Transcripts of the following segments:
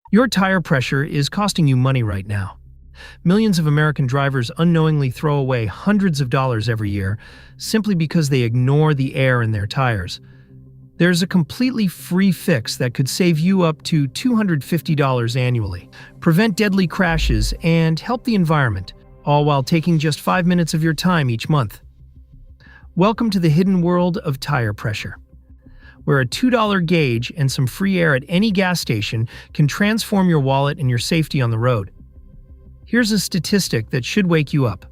Your tire pressure is costing you money right now. Millions of American drivers unknowingly throw away hundreds of dollars every year simply because they ignore the air in their tires. There's a completely free fix that could save you up to $250 annually, prevent deadly crashes, and help the environment, all while taking just 5 minutes of your time each month. Welcome to the hidden world of tire pressure, where a $2 gauge and some free air at any gas station can transform your wallet and your safety on the road. Here's a statistic that should wake you up.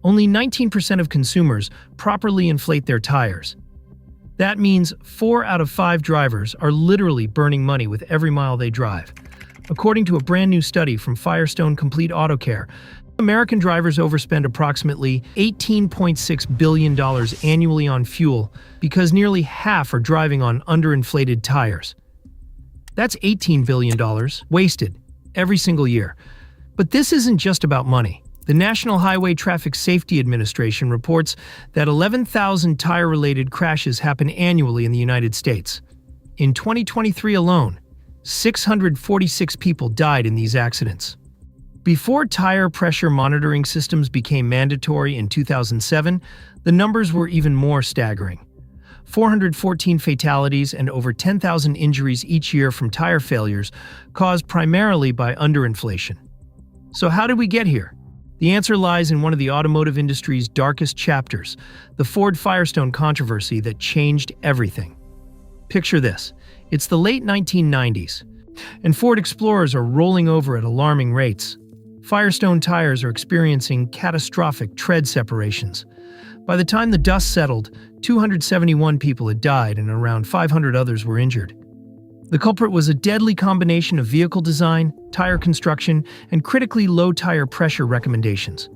Only 19% of consumers properly inflate their tires. That means 4 out of 5 drivers are literally burning money with every mile they drive. According to a brand new study from Firestone Complete Auto Care, American drivers overspend approximately $18.6 billion annually on fuel because nearly half are driving on underinflated tires. That's $18 billion wasted every single year. But this isn't just about money. The National Highway Traffic Safety Administration reports that 11,000 tire-related crashes happen annually in the United States. In 2023 alone, 646 people died in these accidents. Before tire pressure monitoring systems became mandatory in 2007, the numbers were even more staggering. 414 fatalities and over 10,000 injuries each year from tire failures, caused primarily by underinflation. So how did we get here? The answer lies in one of the automotive industry's darkest chapters, the Ford-Firestone controversy that changed everything. Picture this. It's the late 1990s, and Ford Explorers are rolling over at alarming rates. Firestone tires are experiencing catastrophic tread separations. By the time the dust settled, 271 people had died and around 500 others were injured. The culprit was a deadly combination of vehicle design, tire construction, and critically low tire pressure recommendations.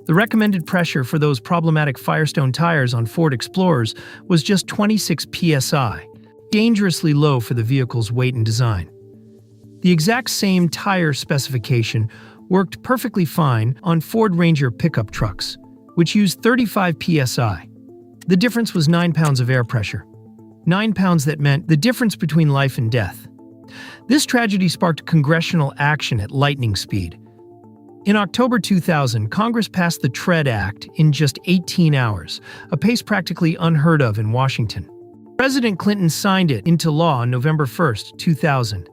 The recommended pressure for those problematic Firestone tires on Ford Explorers was just 26 psi, dangerously low for the vehicle's weight and design. The exact same tire specification worked perfectly fine on Ford Ranger pickup trucks, which used 35 psi. The difference was 9 pounds of air pressure. 9 pounds that meant the difference between life and death. This tragedy sparked congressional action at lightning speed. In October 2000, Congress passed the TREAD Act in just 18 hours, a pace practically unheard of in Washington. President Clinton signed it into law on November 1, 2000.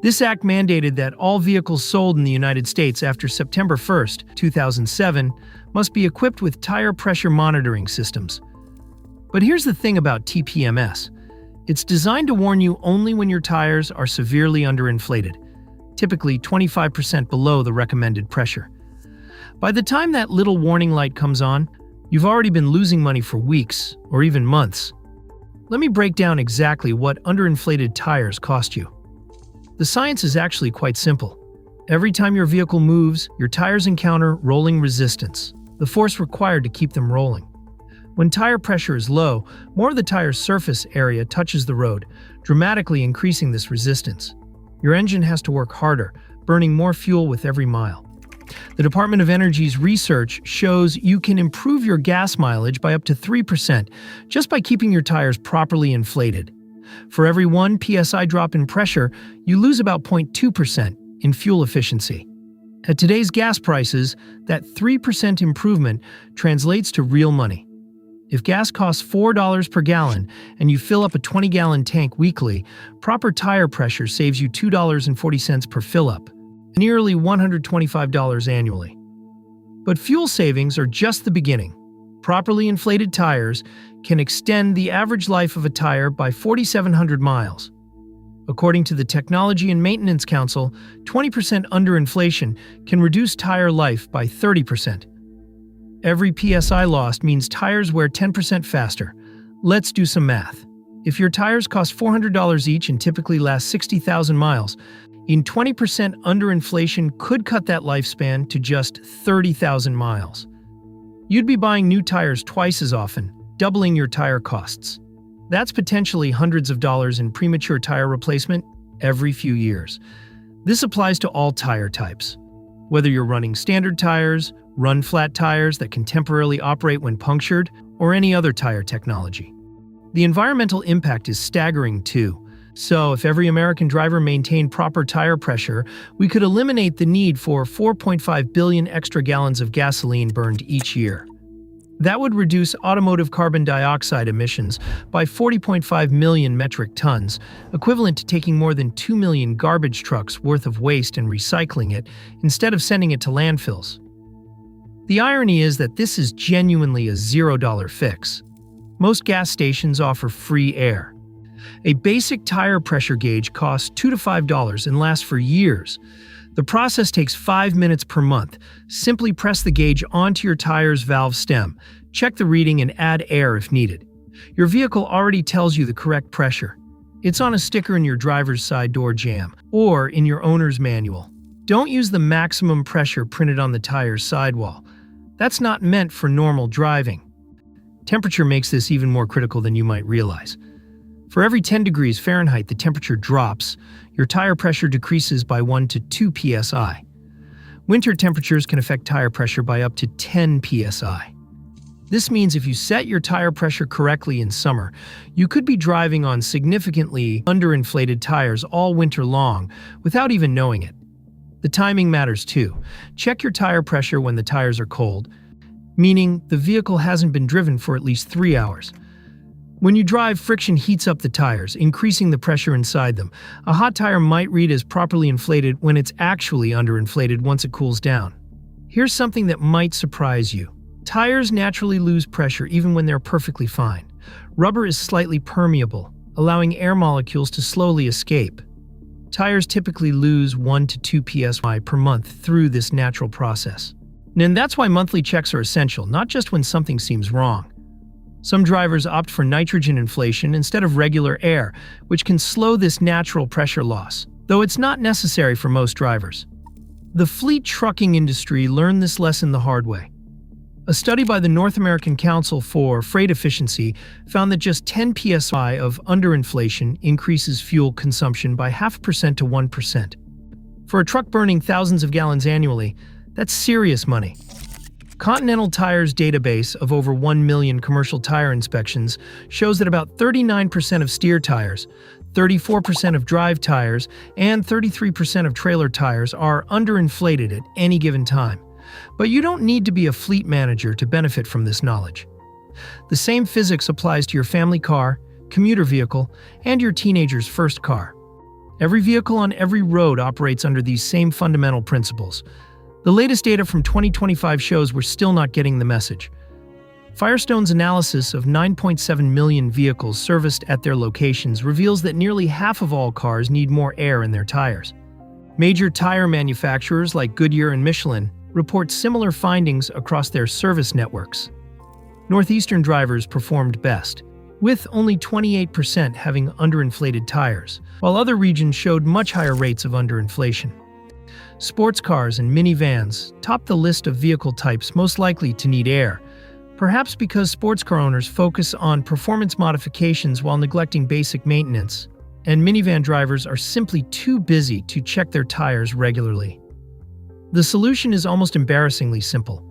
This act mandated that all vehicles sold in the United States after September 1, 2007 must be equipped with tire pressure monitoring systems. But here's the thing about tpms. It's designed to warn you only when your tires are severely underinflated, typically 25% below the recommended pressure. By the time that little warning light comes on, you've already been losing money for weeks or even months. Let me break down exactly what underinflated tires cost you. The science is actually quite simple. Every time your vehicle moves, your tires encounter rolling resistance, the force required to keep them rolling. When tire pressure is low, more of the tire's surface area touches the road, dramatically increasing this resistance. Your engine has to work harder, burning more fuel with every mile. The Department of Energy's research shows you can improve your gas mileage by up to 3% just by keeping your tires properly inflated. For every 1 psi drop in pressure, you lose about 0.2% in fuel efficiency. At today's gas prices, that 3% improvement translates to real money. If gas costs $4 per gallon and you fill up a 20-gallon tank weekly, proper tire pressure saves you $2.40 per fill-up, nearly $125 annually. But fuel savings are just the beginning. Properly inflated tires can extend the average life of a tire by 4,700 miles. According to the Technology and Maintenance Council, 20% underinflation can reduce tire life by 30%. Every PSI lost means tires wear 10% faster. Let's do some math. If your tires cost $400 each and typically last 60,000 miles, in 20% underinflation could cut that lifespan to just 30,000 miles. You'd be buying new tires twice as often, doubling your tire costs. That's potentially hundreds of dollars in premature tire replacement every few years. This applies to all tire types. Whether you're running standard tires, run-flat tires that can temporarily operate when punctured, or any other tire technology. The environmental impact is staggering too. So, if every American driver maintained proper tire pressure, we could eliminate the need for 4.5 billion extra gallons of gasoline burned each year. That would reduce automotive carbon dioxide emissions by 40.5 million metric tons, equivalent to taking more than 2 million garbage trucks worth of waste and recycling it, instead of sending it to landfills. The irony is that this is genuinely a $0 fix. Most gas stations offer free air. A basic tire pressure gauge costs $2 to $5 and lasts for years. The process takes 5 minutes per month. Simply press the gauge onto your tire's valve stem, check the reading, and add air if needed. Your vehicle already tells you the correct pressure. It's on a sticker in your driver's side door jamb or in your owner's manual. Don't use the maximum pressure printed on the tire's sidewall. That's not meant for normal driving. Temperature makes this even more critical than you might realize. For every 10 degrees Fahrenheit the temperature drops, your tire pressure decreases by 1 to 2 psi. Winter temperatures can affect tire pressure by up to 10 psi. This means if you set your tire pressure correctly in summer, you could be driving on significantly underinflated tires all winter long without even knowing it. The timing matters too. Check your tire pressure when the tires are cold, meaning the vehicle hasn't been driven for at least 3 hours. When you drive, friction heats up the tires, increasing the pressure inside them. A hot tire might read as properly inflated when it's actually underinflated once it cools down. Here's something that might surprise you. Tires naturally lose pressure even when they're perfectly fine. Rubber is slightly permeable, allowing air molecules to slowly escape. Tires typically lose 1 to 2 psi per month through this natural process. And that's why monthly checks are essential, not just when something seems wrong. Some drivers opt for nitrogen inflation instead of regular air, which can slow this natural pressure loss, though it's not necessary for most drivers. The fleet trucking industry learned this lesson the hard way. A study by the North American Council for Freight Efficiency found that just 10 psi of underinflation increases fuel consumption by 0.5% to 1%. For a truck burning thousands of gallons annually, that's serious money. Continental Tire's database of over 1 million commercial tire inspections shows that about 39% of steer tires, 34% of drive tires, and 33% of trailer tires are underinflated at any given time. But you don't need to be a fleet manager to benefit from this knowledge. The same physics applies to your family car, commuter vehicle, and your teenager's first car. Every vehicle on every road operates under these same fundamental principles. The latest data from 2025 shows we're still not getting the message. Firestone's analysis of 9.7 million vehicles serviced at their locations reveals that nearly half of all cars need more air in their tires. Major tire manufacturers like Goodyear and Michelin report similar findings across their service networks. Northeastern drivers performed best, with only 28% having underinflated tires, while other regions showed much higher rates of underinflation. Sports cars and minivans topped the list of vehicle types most likely to need air, perhaps because sports car owners focus on performance modifications while neglecting basic maintenance, and minivan drivers are simply too busy to check their tires regularly. The solution is almost embarrassingly simple.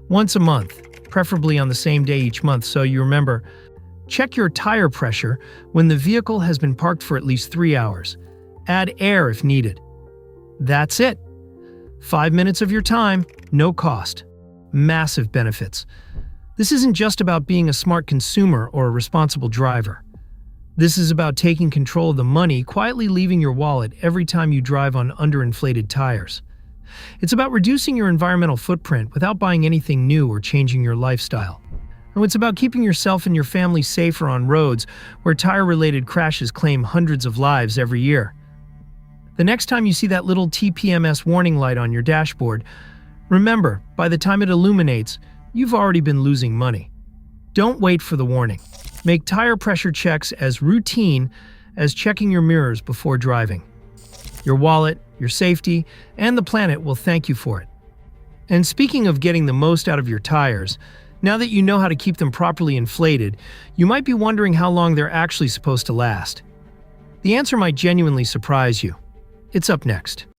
Once a month, preferably on the same day each month so you remember, check your tire pressure when the vehicle has been parked for at least 3 hours. Add air if needed. That's it. 5 minutes of your time, no cost. Massive benefits. This isn't just about being a smart consumer or a responsible driver. This is about taking control of the money, quietly leaving your wallet every time you drive on underinflated tires. It's about reducing your environmental footprint without buying anything new or changing your lifestyle. And it's about keeping yourself and your family safer on roads where tire-related crashes claim hundreds of lives every year. The next time you see that little tpms warning light on your dashboard, remember, by the time it illuminates, you've already been losing money. Don't wait for the warning. Make tire pressure checks as routine as checking your mirrors before driving. Your wallet, your safety, and the planet will thank you for it. And speaking of getting the most out of your tires, now that you know how to keep them properly inflated, you might be wondering how long they're actually supposed to last. The answer might genuinely surprise you. It's up next.